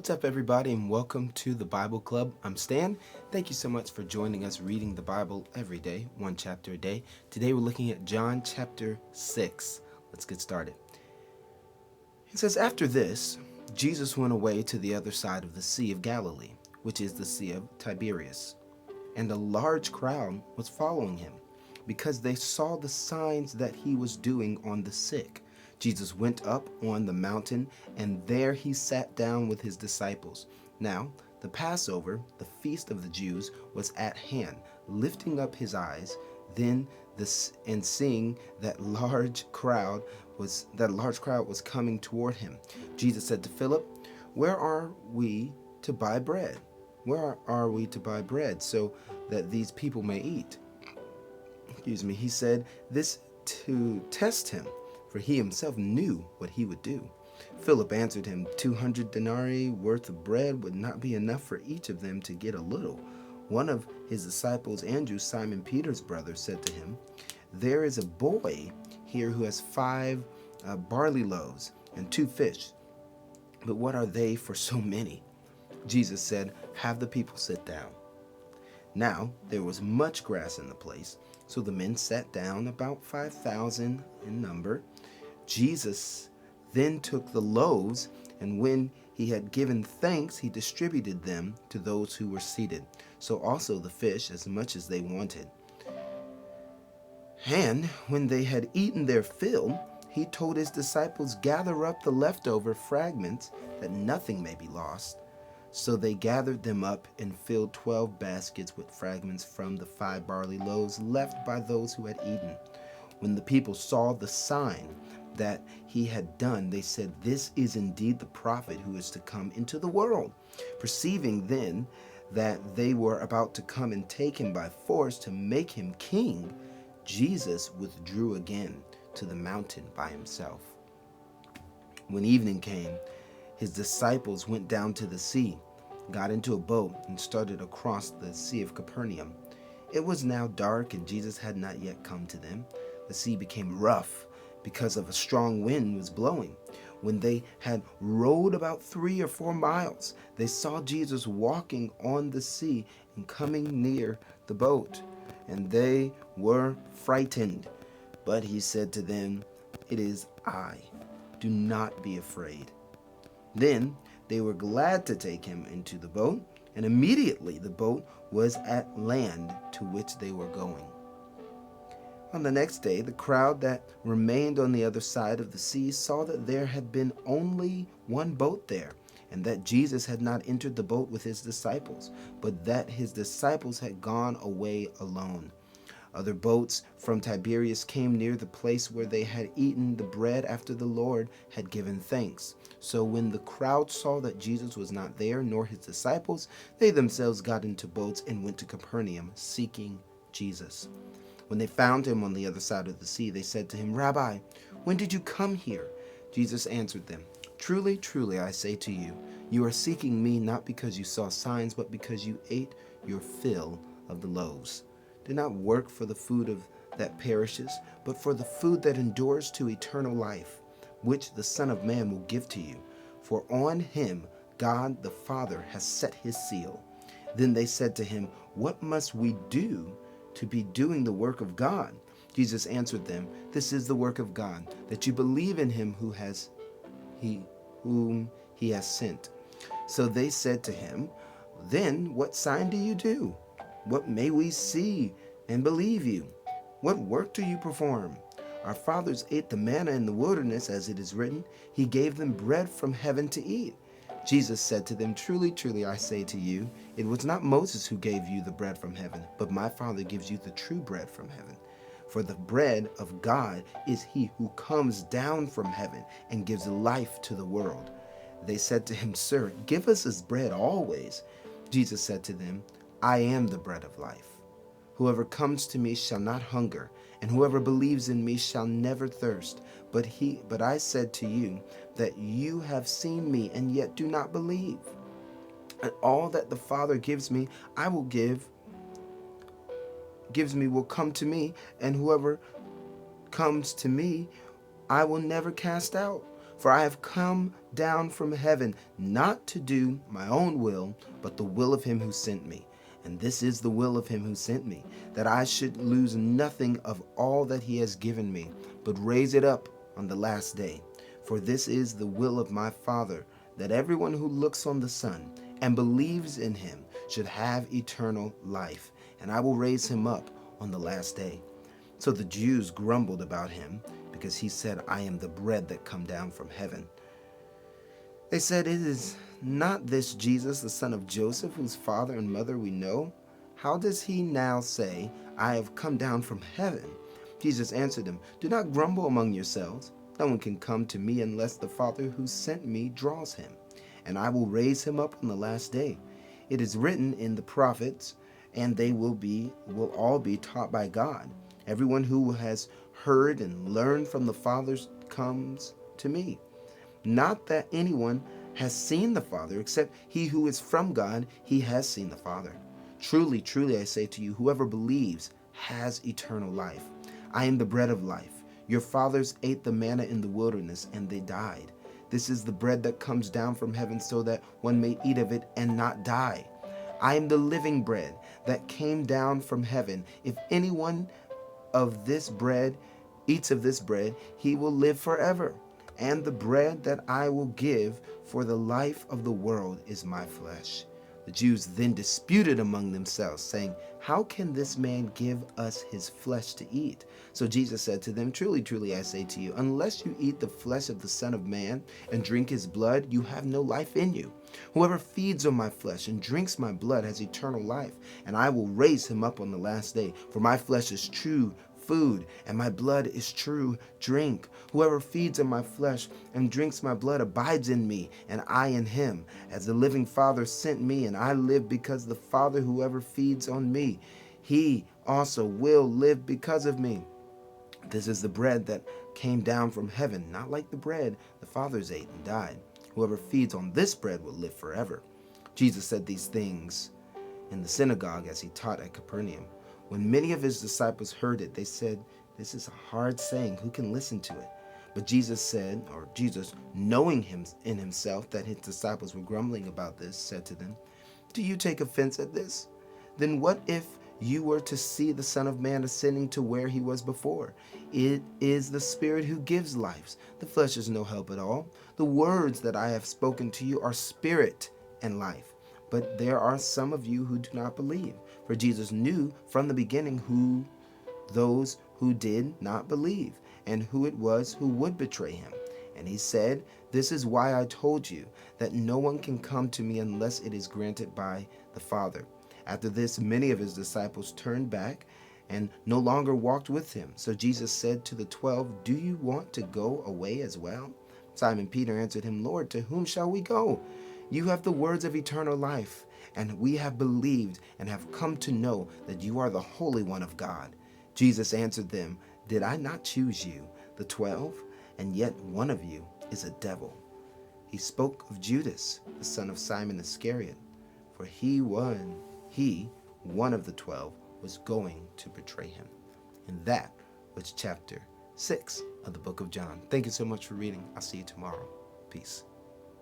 What's up, everybody, and welcome to the Bible Club. I'm Stan. Thank you so much for joining us reading the Bible every day, one chapter a day. Today we're looking at John chapter 6. Let's get started. It says, After this, Jesus went away to the other side of the Sea of Galilee, which is the Sea of Tiberias, and a large crowd was following him, because they saw the signs that he was doing on the sick. Jesus went up on the mountain, and there he sat down with his disciples. Now, the Passover, the feast of the Jews, was at hand. Lifting up his eyes, then and seeing that large crowd was coming toward him, Jesus said to Philip, "Where are we to buy bread? Where are we to buy bread so that these people may eat?" He said this to test him, for he himself knew what he would do. Philip answered him, 200 denarii worth of bread would not be enough for each of them to get a little. One of his disciples, Andrew, Simon Peter's brother, said to him, "There is a boy here who has 5 barley loaves and 2 fish, but what are they for so many?" Jesus said, "Have the people sit down." Now there was much grass in the place, so the men sat down, about 5,000 in number. Jesus then took the loaves, and when he had given thanks, he distributed them to those who were seated, so also the fish, as much as they wanted. And when they had eaten their fill, he told his disciples, "Gather up the leftover fragments, that nothing may be lost." So they gathered them up and filled 12 baskets with fragments from the 5 barley loaves left by those who had eaten. When the people saw the sign that he had done, they said, "This is indeed the prophet who is to come into the world." Perceiving then that they were about to come and take him by force to make him king, Jesus withdrew again to the mountain by himself. When evening came, his disciples went down to the sea, got into a boat, and started across the Sea of Capernaum. It was now dark, and Jesus had not yet come to them. The sea became rough because of a strong wind was blowing. When they had rowed about 3 or 4 miles, they saw Jesus walking on the sea and coming near the boat, and they were frightened. But he said to them, "It is I. Do not be afraid." Then they were glad to take him into the boat, and immediately the boat was at land to which they were going. On the next day, the crowd that remained on the other side of the sea saw that there had been only one boat there, and that Jesus had not entered the boat with his disciples, but that his disciples had gone away alone. Other boats from Tiberias came near the place where they had eaten the bread after the Lord had given thanks. So when the crowd saw that Jesus was not there, nor his disciples, they themselves got into boats and went to Capernaum, seeking Jesus. When they found him on the other side of the sea, they said to him, "Rabbi, when did you come here?" Jesus answered them, "Truly, truly, I say to you, you are seeking me not because you saw signs, but because you ate your fill of the loaves. Do not work for the food that perishes, but for the food that endures to eternal life, which the Son of Man will give to you. For on him God the Father has set his seal." Then they said to him, "What must we do to be doing the work of God?" Jesus answered them, "This is the work of God, that you believe in him whom he has sent." So they said to him, "Then what sign do you do? What may we see and believe you? What work do you perform? Our fathers ate the manna in the wilderness, as it is written, he gave them bread from heaven to eat." Jesus said to them, "Truly, truly, I say to you, it was not Moses who gave you the bread from heaven, but my Father gives you the true bread from heaven. For the bread of God is he who comes down from heaven and gives life to the world." They said to him, "Sir, give us this bread always." Jesus said to them, "I am the bread of life. Whoever comes to me shall not hunger, and whoever believes in me shall never thirst. But I said to you that you have seen me and yet do not believe. And all that the Father gives me will come to me, and whoever comes to me I will never cast out. For I have come down from heaven not to do my own will, but the will of him who sent me. And this is the will of him who sent me, that I should lose nothing of all that he has given me, but raise it up on the last day. For this is the will of my Father, that everyone who looks on the Son and believes in him should have eternal life, and I will raise him up on the last day. So the Jews grumbled about him, because he said, I am the bread that come down from heaven. They said, it is not this Jesus, the son of Joseph, whose father and mother we know? How does he now say, I have come down from heaven? Jesus answered them, do not grumble among yourselves. No one can come to me unless the Father who sent me draws him, and I will raise him up on the last day. It is written in the prophets, and they will all be taught by God. Everyone who has heard and learned from the fathers comes to me. Not that anyone has seen the Father, except he who is from God, he has seen the Father. Truly, truly, I say to you, whoever believes has eternal life. I am the bread of life. Your fathers ate the manna in the wilderness, and they died. This is the bread that comes down from heaven, so that one may eat of it and not die. I am the living bread that came down from heaven. If anyone of this bread eats of this bread, he will live forever. And the bread that I will give for the life of the world is my flesh. The Jews then disputed among themselves, saying, how can this man give us his flesh to eat? So Jesus said to them, truly, truly, I say to you, unless you eat the flesh of the Son of Man and drink his blood, you have no life in you. Whoever feeds on my flesh and drinks my blood has eternal life, and I will raise him up on the last day. For my flesh is true food, and my blood is true drink. Whoever feeds on my flesh and drinks my blood abides in me, and I in him. As the living Father sent me, and I live because the Father, whoever feeds on me, he also will live because of me. This is the bread that came down from heaven, not like the bread the fathers ate and died. Whoever feeds on this bread will live forever. Jesus said these things in the synagogue as he taught at Capernaum. When many of his disciples heard it, they said, this is a hard saying. Who can listen to it? But Jesus, knowing him in himself that his disciples were grumbling about this, said to them, do you take offense at this? Then what if you were to see the Son of Man ascending to where he was before? It is the Spirit who gives life. The flesh is no help at all. The words that I have spoken to you are spirit and life. But there are some of you who do not believe. For Jesus knew from the beginning those who did not believe, and who it was who would betray him. And he said, this is why I told you that no one can come to me unless it is granted by the Father. After this, many of his disciples turned back and no longer walked with him. So Jesus said to the 12, do you want to go away as well? Simon Peter answered him, Lord, to whom shall we go? You have the words of eternal life, and we have believed and have come to know that you are the Holy One of God. Jesus answered them, did I not choose you, the 12? And yet one of you is a devil. He spoke of Judas, the son of Simon Iscariot, for he, one of the 12, was going to betray him. And that was chapter 6 of the book of John. Thank you so much for reading. I'll see you tomorrow. Peace.